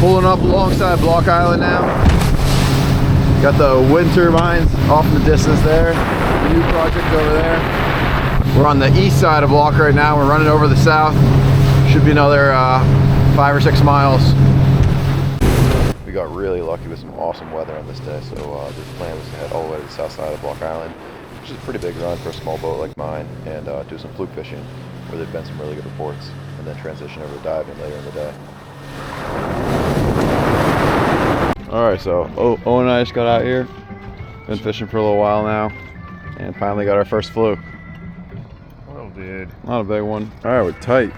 Pulling up alongside Block Island now. Got the wind turbines off in the distance there. The new project over there. We're on the east side of Block right now. We're running over the south. Should be another 5 or 6 miles. We got really lucky with some awesome weather on this day, so the plan was to head all the way to the south side of Block Island, which is a pretty big run for a small boat like mine, and do some fluke fishing, where there've been some really good reports, and then transition over to diving later in the day. Alright, so Owen and I just got out here. Been fishing for a little while now, and finally got our first fluke. Little dude. Not a big one. Alright, we're tight.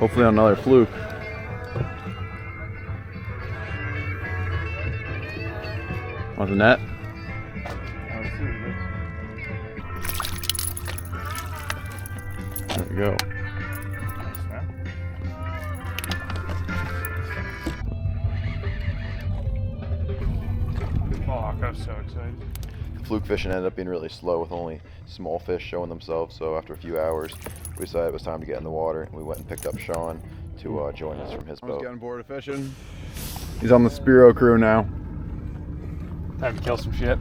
Hopefully on another fluke. Want the net? There we go. I'm so excited. Fluke fishing ended up being really slow with only small fish showing themselves, so after a few hours we decided it was time to get in the water, and we went and picked up Sean to join us from his boat. Getting bored of fishing. He's on the Spiro crew now. Time to kill some shit.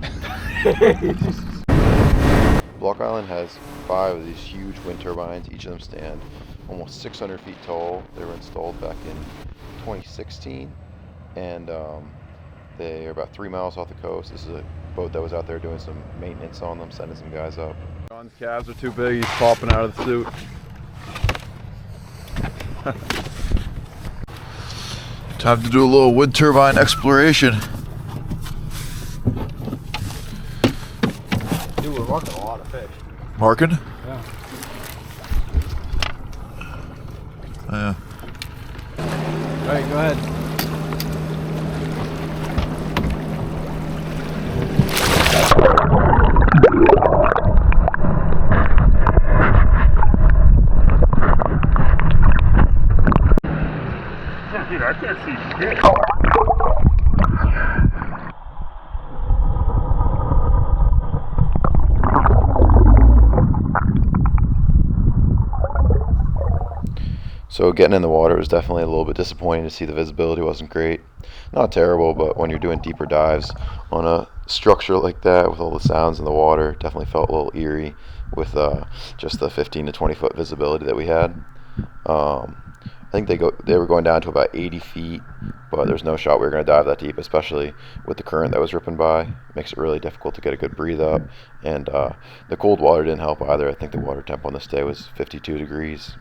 Block Island has 5 of these huge wind turbines. Each of them stand almost 600 feet tall. They were installed back in 2016, and they are about 3 miles off the coast. This is a boat that was out there doing some maintenance on them, sending some guys up. John's calves are too big, he's popping out of the suit. Time to do a little wind turbine exploration. Dude, we're marking a lot of fish. Marking? Yeah. Yeah. Alright, go ahead. Dude, I can't see shit. So getting in the water was definitely a little bit disappointing to see the visibility wasn't great. Not terrible, but when you're doing deeper dives on a structure like that with all the sounds in the water, definitely felt a little eerie with just the 15 to 20 foot visibility that we had. I think they were going down to about 80 feet, but there's no shot we were going to dive that deep, especially with the current that was ripping by. It makes it really difficult to get a good breathe up, and the cold water didn't help either. I think the water temp on this day was 52 degrees.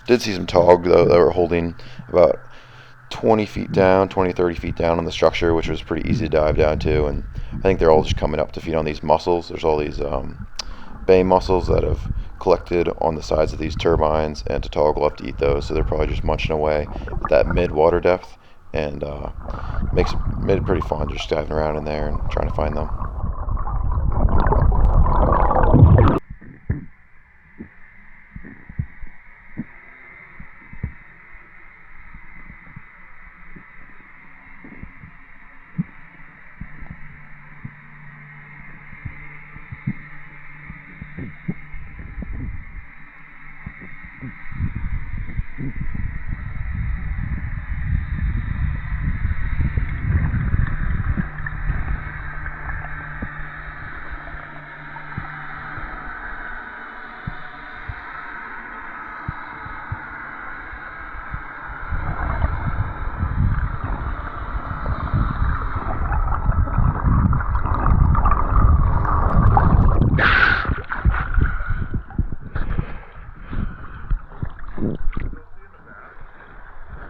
Did see some tog though that were holding about 20 feet down, 20, 30 feet down on the structure, which was pretty easy to dive down to, and I think they're all just coming up to feed on these mussels. There's all these bay mussels that have collected on the sides of these turbines, and Tautog will have to eat those, so they're probably just munching away at that mid-water depth, and made it pretty fun just diving around in there and trying to find them.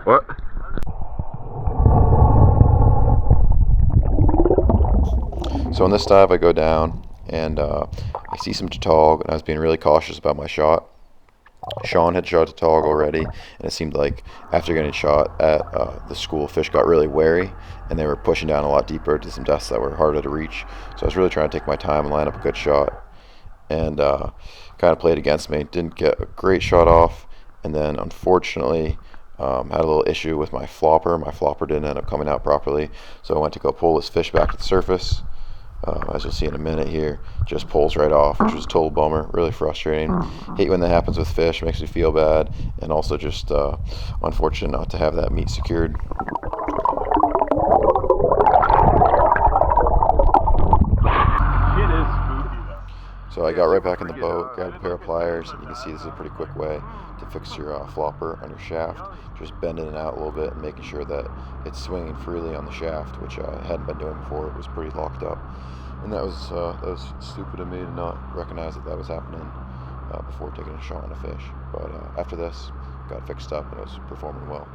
What? So on this dive I go down and I see some tautog, and I was being really cautious about my shot. Sean had shot tautog already, and it seemed like after getting shot at the school, fish got really wary and they were pushing down a lot deeper to some depths that were harder to reach. So I was really trying to take my time and line up a good shot, and kind of played against me. Didn't get a great shot off, and then unfortunately Had a little issue with my flopper. My flopper didn't end up coming out properly, so I went to go pull this fish back to the surface. As you'll see in a minute here, just pulls right off, which was a total bummer. Really frustrating. Hate when that happens with fish. Makes me feel bad, and also just unfortunate not to have that meat secured. So I got right back in the boat, grabbed a pair of pliers, and you can see this is a pretty quick way to fix your flopper on your shaft. Just bending it out a little bit and making sure that it's swinging freely on the shaft, which I hadn't been doing before. It was pretty locked up, and that was stupid of me to not recognize that was happening before taking a shot on a fish. But after this, got it fixed up and it was performing well.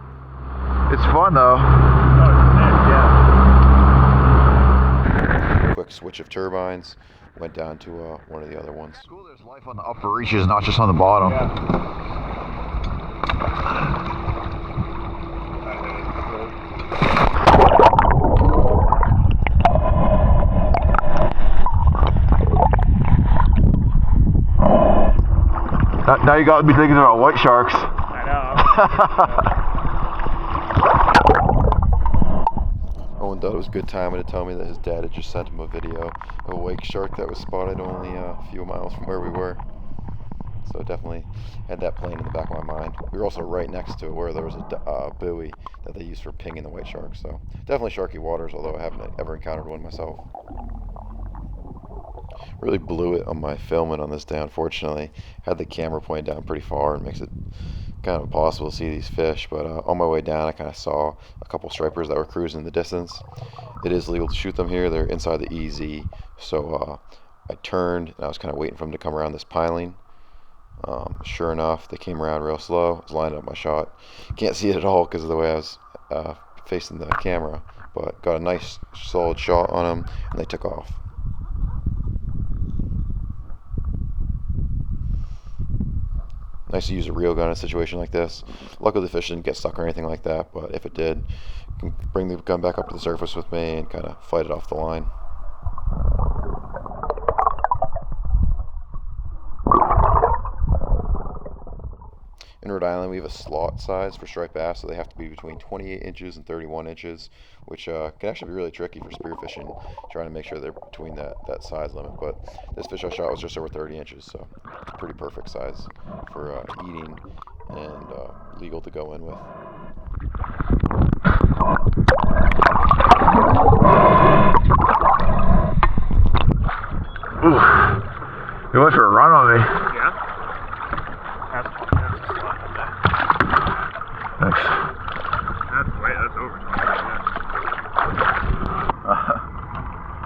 It's fun though. Quick switch of turbines. Went down to one of the other ones. Cool, there's life on the upper reaches, not just on the bottom. Now you got to be thinking about white sharks. I know. Owen thought it was good timing to tell me that his dad had just sent him a video of a white shark that was spotted only a few miles from where we were. So definitely had that playing in the back of my mind. We were also right next to where there was a buoy that they used for pinging the white sharks. So definitely sharky waters, although I haven't ever encountered one myself. Really blew it on my filming on this day, unfortunately. Had the camera pointed down pretty far and makes it kind of impossible to see these fish, but on my way down I kind of saw a couple stripers that were cruising in the distance. It is legal to shoot them here. They're inside the EZ, so I turned and I was kind of waiting for them to come around this piling. Sure enough, they came around real slow. I was lining up my shot. Can't see it at all because of the way I was facing the camera, but got a nice solid shot on them and they took off. Nice to use a reel gun in a situation like this. Luckily the fish didn't get stuck or anything like that, but if it did, you can bring the gun back up to the surface with me and kind of fight it off the line. In Rhode Island, we have a slot size for striped bass, so they have to be between 28 inches and 31 inches, which can actually be really tricky for spearfishing, trying to make sure they're between that size limit. But this fish I shot was just over 30 inches, so it's a pretty perfect size for eating and legal to go in with. Ooh, he went for a run on me. Yeah. Thanks. That's over 20.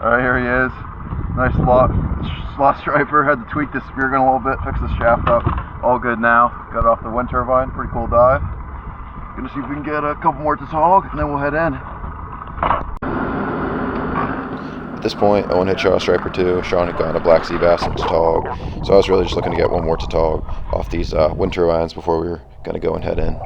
Alright, here he is. Nice slot striper. Had to tweak this spear gun a little bit, fix the shaft up. All good now. Got it off the wind turbine. Pretty cool dive. Gonna see if we can get a couple more to hog, and then we'll head in. At this point, Owen had shot a striper too. Sean had gotten a black sea bass and tautog, so I was really just looking to get one more tautog off these wind turbines before we were going to go and head in.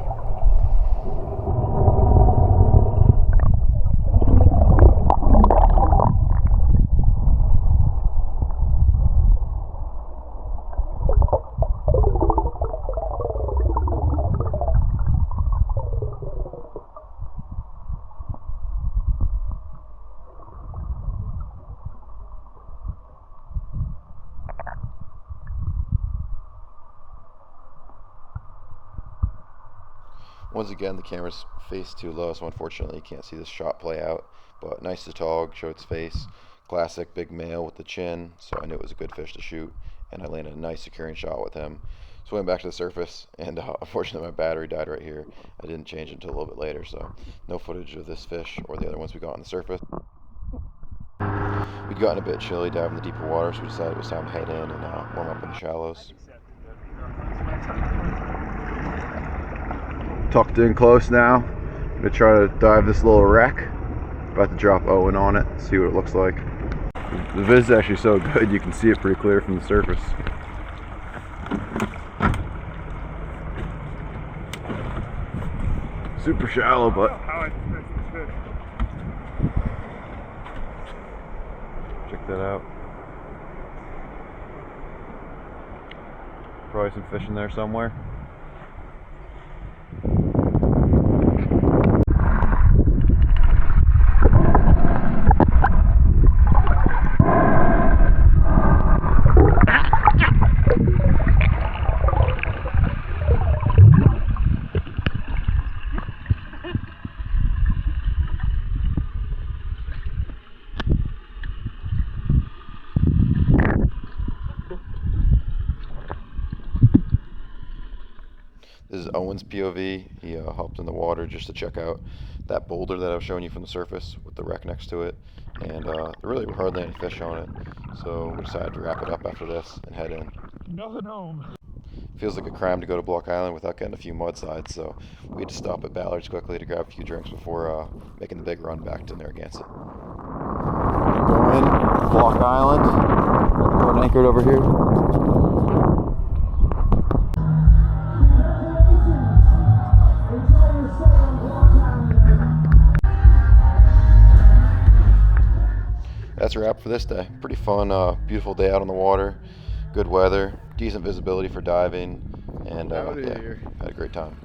Once again, the camera's faced too low, so unfortunately you can't see this shot play out. But nice to tautog, show its face. Classic big male with the chin, so I knew it was a good fish to shoot. And I landed a nice securing shot with him. So I went back to the surface, and unfortunately my battery died right here. I didn't change it until a little bit later, so no footage of this fish or the other ones we got on the surface. We'd gotten a bit chilly diving the deeper water, so we decided it was time to head in and warm up in the shallows. Tucked in close now. I'm gonna try to dive this little wreck. About to drop Owen on it, see what it looks like. The viz is actually so good you can see it pretty clear from the surface. Super shallow, but check that out. Probably some fish in there somewhere. is Owen's POV. He hopped in the water just to check out that boulder that I was showing you from the surface with the wreck next to it. And there really were hardly any fish on it. So we decided to wrap it up after this and head in. Nothing home. Feels like a crime to go to Block Island without getting a few mudslides, so we had to stop at Ballard's quickly to grab a few drinks before making the big run back to Narragansett. Going Block Island. Going anchored over here. That's a wrap for this day. Pretty fun, beautiful day out on the water. Good weather, decent visibility for diving, and yeah, had a great time.